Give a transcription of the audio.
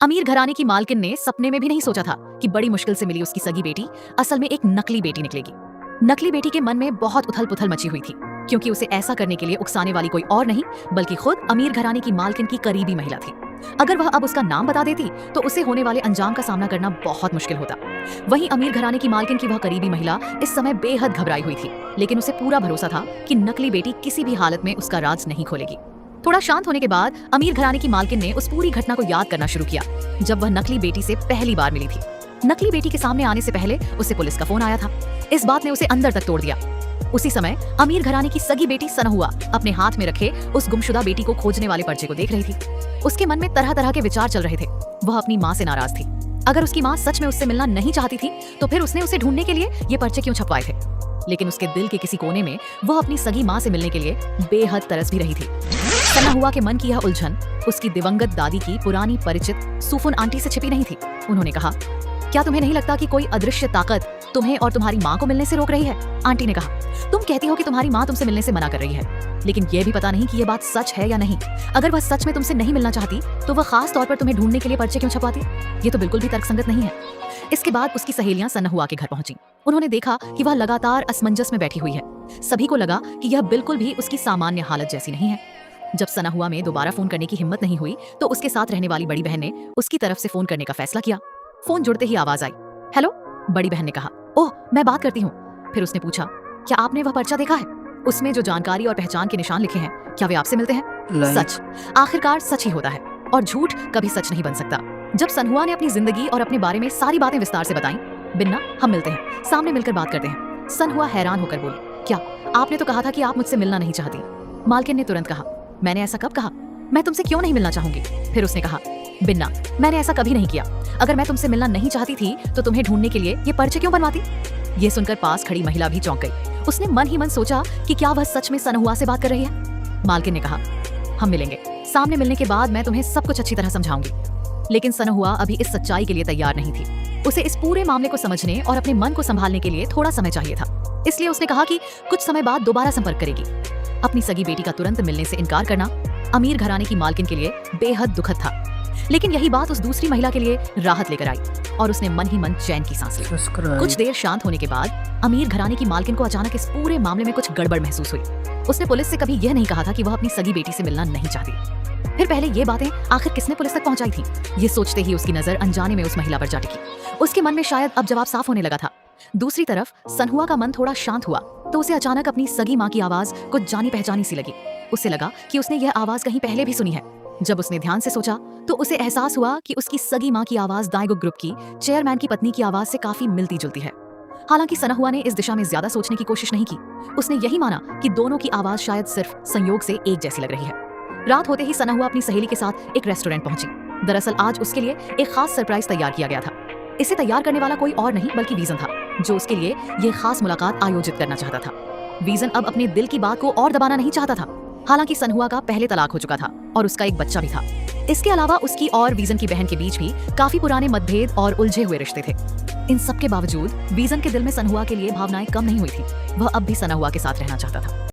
अमीर घराने की मालकिन ने सपने में भी नहीं सोचा था कि बड़ी मुश्किल से मिली उसकी सगी बेटी असल में एक नकली बेटी निकलेगी। नकली बेटी के मन में बहुत उथल पुथल मची हुई थी, क्योंकि उसे ऐसा करने के लिए उकसाने वाली कोई और नहीं बल्कि खुद अमीर घराने की मालकिन की करीबी महिला थी। अगर वह अब उसका नाम बता देती तो उसे होने वाले अंजाम का सामना करना बहुत मुश्किल होता। वहीं अमीर घराने की मालकिन की वह करीबी महिला इस समय बेहद घबराई हुई थी, लेकिन उसे पूरा भरोसा था कि नकली बेटी किसी भी हालत में उसका राज नहीं खोलेगी। थोड़ा शांत होने के बाद अमीर घराने की मालकिन ने उस पूरी घटना को याद करना शुरू किया जब वह नकली बेटी से पहली बार मिली थी। नकली बेटी के सामने आने से पहले उसे पुलिस का फोन आया था। इस बात ने उसे अंदर तक तोड़ दिया। उसी समय अमीर घराने की सगी बेटी सनहुआ अपने हाथ में रखे उस गुमशुदा बेटी को खोजने वाले पर्चे को देख रही थी। उसके मन में तरह तरह के विचार चल रहे थे। वह अपनी माँ से नाराज थी। अगर उसकी माँ सच में उससे मिलना नहीं चाहती थी तो फिर उसने उसे ढूंढने के लिए ये पर्चे क्यों छपवाए थे। लेकिन उसके दिल के किसी कोने में वह अपनी सगी माँ से मिलने के लिए बेहद तरस भी रही थी। सनहुआ के मन की यह उलझन उसकी दिवंगत दादी की पुरानी परिचित सुफुन आंटी से छिपी नहीं थी। उन्होंने कहा, क्या तुम्हें नहीं लगता कि कोई अदृश्य ताकत तुम्हें और तुम्हारी माँ को मिलने से रोक रही है? आंटी ने कहा, तुम कहती हो कि तुम्हारी माँ तुमसे मिलने से मना कर रही है, लेकिन यह भी पता नहीं कि यह बात सच है या नहीं। अगर वह सच में तुमसे नहीं मिलना चाहती तो वह खास तौर पर तुम्हें ढूंढने के लिए पर्चे क्यों छपवाती? ये तो बिल्कुल भी तर्कसंगत नहीं है। इसके बाद उसकी सहेलियां सनहुआ के घर पहुंची। उन्होंने देखा कि वह लगातार असमंजस में बैठी हुई है। सभी को लगा कि यह बिल्कुल भी उसकी सामान्य हालत जैसी नहीं है। जब सनहुआ में दोबारा फोन करने की हिम्मत नहीं हुई तो उसके साथ रहने वाली बड़ी बहन ने उसकी तरफ से फोन करने का फैसला किया। फोन जुड़ते ही आवाज आई, हेलो। बड़ी बहन ने कहा, ओह मैं बात करती हूँ। फिर उसने पूछा, क्या आपने वह पर्चा देखा है? उसमें जो जानकारी और पहचान के निशान लिखे हैं, क्या वे आपसे मिलते हैं? सच आखिरकार सच ही होता है और झूठ कभी सच नहीं बन सकता। जब सनहुआ ने अपनी जिंदगी और अपने बारे में सारी बातें विस्तार से बताई, बिन्ना हम मिलते हैं, सामने मिलकर बात करते हैं। सनहुआ हैरान होकर बोली, क्या आपने तो कहा था कि आप मुझसे मिलना नहीं चाहती। मालकिन ने तुरंत कहा, मैंने ऐसा कब कहा? मैं तुमसे क्यों नहीं मिलना चाहूंगी? फिर उसने कहा, बिन्ना मैंने ऐसा कभी नहीं किया। अगर मैं तुमसे मिलना नहीं चाहती थी तो तुम्हें ढूंढने के लिए ये पर्चे क्यों बनवाती? ये सुनकर पास खड़ी महिला भी चौंक गई। उसने मन ही मन सोचा कि क्या वह सच में सनहुआ से बात कर रही है। मालकिन ने कहा, हम मिलेंगे, सामने मिलने के बाद मैं तुम्हें सब कुछ अच्छी तरह समझाऊंगी। लेकिन सनहुआ अभी इस सच्चाई के लिए तैयार नहीं थी। उसे इस पूरे मामले को समझने और अपने मन को संभालने के लिए थोड़ा समय चाहिए था। इसलिए उसने कहा कि कुछ समय बाद दोबारा संपर्क करेगी। अपनी सगी बेटी का तुरंत मिलने से इनकार करना अमीर घराने की मालकिन के लिए बेहद दुखद था, लेकिन यही बात उस दूसरी महिला के लिए राहत लेकर आई और उसने मन ही मन चैन की सांस ली। कुछ देर शांत होने के बाद अमीर घराने की मालकिन को अचानक इस पूरे मामले में कुछ गड़बड़ महसूस हुई। उसने पुलिस से कभी यह नहीं कहा था कि वह अपनी सगी बेटी से मिलना नहीं चाहती। फिर पहले ये बातें आखिर किसने पुलिस तक पहुंचाई थी? ये सोचते ही उसकी नजर अनजाने में उस महिला पर जा टिकी। उसके मन में शायद अब जवाब साफ होने लगा था। दूसरी तरफ सनहुआ का मन थोड़ा शांत हुआ तो उसे अचानक अपनी सगी माँ की आवाज कुछ जानी पहचानी सी लगी। उसे लगा कि उसने यह आवाज कहीं पहले भी सुनी है। जब उसने ध्यान से सोचा तो उसे एहसास हुआ कि उसकी सगी माँ की आवाज दाइगो ग्रुप की चेयरमैन की पत्नी की आवाज से काफी मिलती जुलती है। हालांकि सनहुआ ने इस दिशा में ज्यादा सोचने की कोशिश नहीं की। उसने यही माना कि दोनों की आवाज शायद सिर्फ संयोग से एक जैसी लग रही है। रात होते ही सनहुआ अपनी सहेली के साथ एक रेस्टोरेंट पहुंची। दरअसल आज उसके लिए एक खास सरप्राइज तैयार किया गया था। इसे तैयार करने वाला कोई और नहीं बल्कि वीजन था, जो उसके लिए ये खास मुलाकात आयोजित करना चाहता था। वीजन अब अपने दिल की बात को और दबाना नहीं चाहता था। हालांकि सनहुआ का पहले तलाक हो चुका था और उसका एक बच्चा भी था। इसके अलावा उसकी और वीजन की बहन के बीच भी काफी पुराने मतभेद और उलझे हुए रिश्ते थे। इन सब के बावजूद वीजन के दिल में सनहुआ के लिए भावनाएं कम नहीं हुई थी। वह अब भी सनहुआ के साथ रहना चाहता था।